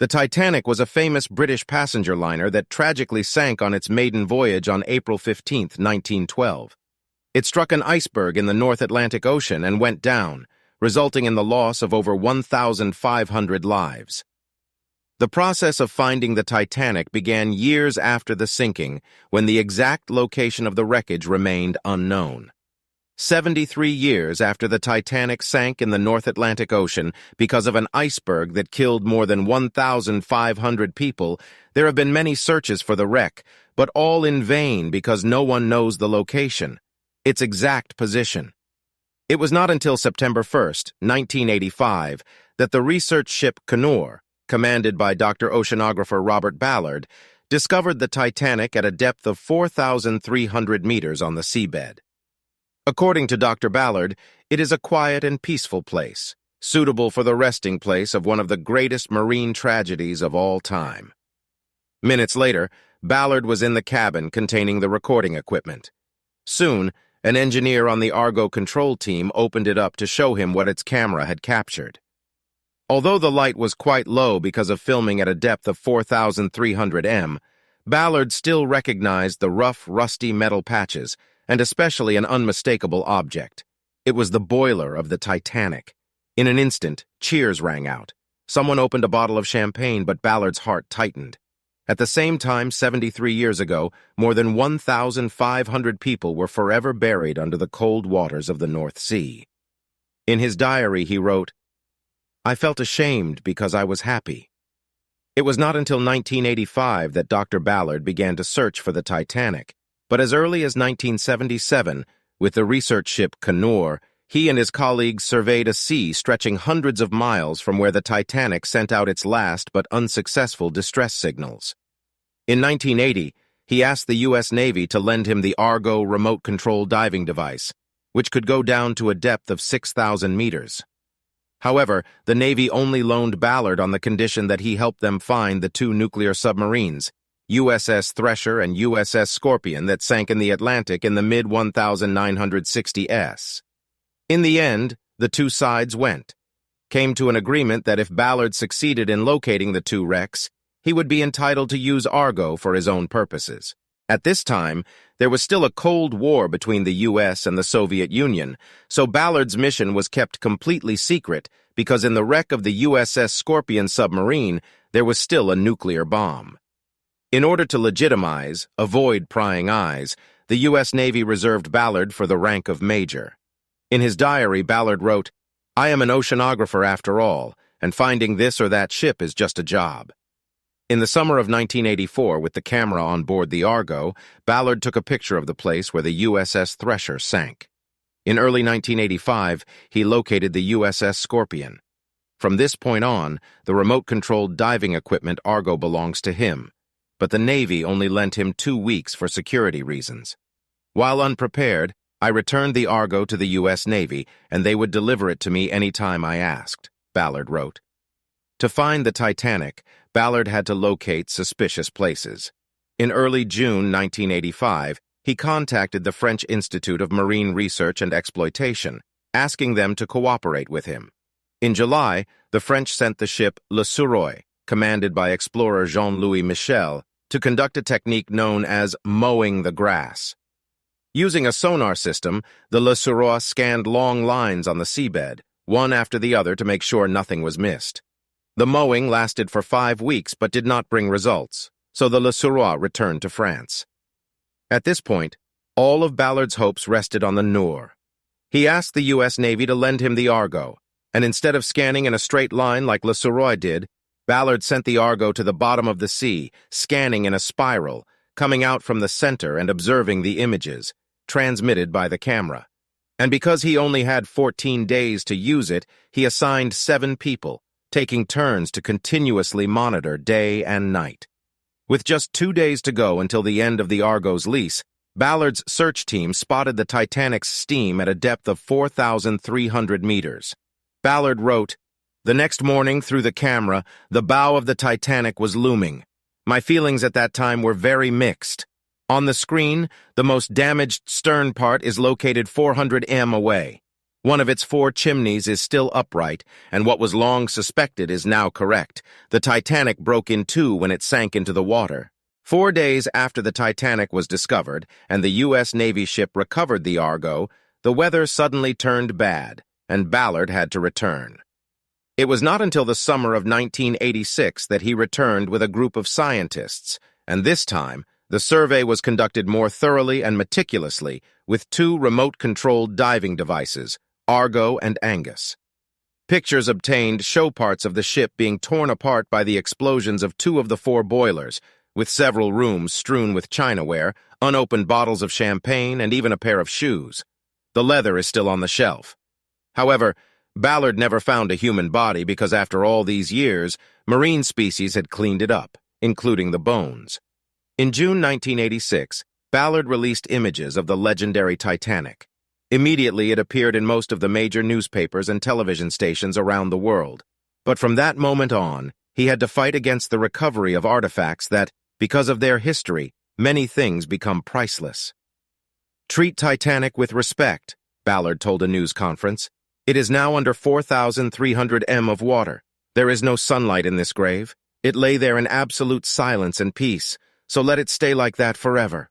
The Titanic was a famous British passenger liner that tragically sank on its maiden voyage on April 15, 1912. It struck an iceberg in the North Atlantic Ocean and went down, resulting in the loss of over 1,500 lives. The process of finding the Titanic began years after the sinking, when the exact location of the wreckage remained unknown. 73 years after the Titanic sank in the North Atlantic Ocean because of an iceberg that killed more than 1,500 people, there have been many searches for the wreck, but all in vain because no one knows the location, its exact position. It was not until September 1, 1985, that the research ship Canour, commanded by Dr. Oceanographer Robert Ballard, discovered the Titanic at a depth of 4,300 meters on the seabed. According to Dr. Ballard, it is a quiet and peaceful place, suitable for the resting place of one of the greatest marine tragedies of all time. Minutes later, Ballard was in the cabin containing the recording equipment. Soon, an engineer on the Argo control team opened it up to show him what its camera had captured. Although the light was quite low because of filming at a depth of 4,300 m, Ballard still recognized the rough, rusty metal patches, and especially an unmistakable object. It was the boiler of the Titanic. In an instant, cheers rang out. Someone opened a bottle of champagne, but Ballard's heart tightened. At the same time, 73 years ago, more than 1,500 people were forever buried under the cold waters of the North Sea. In his diary, he wrote, "I felt ashamed because I was happy." It was not until 1985 that Dr. Ballard began to search for the Titanic, but as early as 1977, with the research ship Canour, he and his colleagues surveyed a sea stretching hundreds of miles from where the Titanic sent out its last but unsuccessful distress signals. In 1980, he asked the U.S. Navy to lend him the Argo remote-control diving device, which could go down to a depth of 6,000 meters. However, the Navy only loaned Ballard on the condition that he helped them find the two nuclear submarines, USS Thresher and USS Scorpion, that sank in the Atlantic in the mid-1960s. In the end, the two sides came to an agreement that if Ballard succeeded in locating the two wrecks, he would be entitled to use Argo for his own purposes. At this time, there was still a Cold War between the U.S. and the Soviet Union, so Ballard's mission was kept completely secret because in the wreck of the USS Scorpion submarine, there was still a nuclear bomb. In order to avoid prying eyes, the U.S. Navy reserved Ballard for the rank of major. In his diary, Ballard wrote, "I am an oceanographer after all, and finding this or that ship is just a job." In the summer of 1984, with the camera on board the Argo, Ballard took a picture of the place where the USS Thresher sank. In early 1985, he located the USS Scorpion. From this point on, the remote-controlled diving equipment Argo belongs to him, but the Navy only lent him 2 weeks for security reasons. While unprepared, I returned the Argo to the U.S. Navy, and they would deliver it to me any time I asked, Ballard wrote. To find the Titanic, Ballard had to locate suspicious places. In early June 1985, he contacted the French Institute of Marine Research and Exploitation, asking them to cooperate with him. In July, the French sent the ship Le Suroy, commanded by explorer Jean-Louis Michel, to conduct a technique known as mowing the grass. Using a sonar system, the Le Suroy scanned long lines on the seabed, one after the other to make sure nothing was missed. The mowing lasted for 5 weeks but did not bring results, so the Le Suroy returned to France. At this point, all of Ballard's hopes rested on the Noor. He asked the U.S. Navy to lend him the Argo, and instead of scanning in a straight line like Le Suroy did, Ballard sent the Argo to the bottom of the sea, scanning in a spiral, coming out from the center and observing the images, transmitted by the camera. And because he only had 14 days to use it, he assigned 7 people, taking turns to continuously monitor day and night. With just 2 days to go until the end of the Argo's lease, Ballard's search team spotted the Titanic's steam at a depth of 4,300 meters. Ballard wrote, "The next morning, through the camera, the bow of the Titanic was looming. My feelings at that time were very mixed. On the screen, the most damaged stern part is located 400 m away. One of its 4 chimneys is still upright, and what was long suspected is now correct. The Titanic broke in two when it sank into the water. 4 days after the Titanic was discovered and the U.S. Navy ship recovered the Argo, the weather suddenly turned bad, and Ballard had to return. It was not until the summer of 1986 that he returned with a group of scientists, and this time, the survey was conducted more thoroughly and meticulously with 2 remote-controlled diving devices, Argo and Angus. Pictures obtained show parts of the ship being torn apart by the explosions of 2 of the 4 boilers, with several rooms strewn with chinaware, unopened bottles of champagne, and even a pair of shoes. The leather is still on the shelf. However, Ballard never found a human body because after all these years, marine species had cleaned it up, including the bones. In June 1986, Ballard released images of the legendary Titanic. Immediately, it appeared in most of the major newspapers and television stations around the world. But from that moment on, he had to fight against the recovery of artifacts that, because of their history, many things become priceless. "Treat Titanic with respect," Ballard told a news conference. "It is now under 4,300 m of water. There is no sunlight in this grave. It lay there in absolute silence and peace, so let it stay like that forever."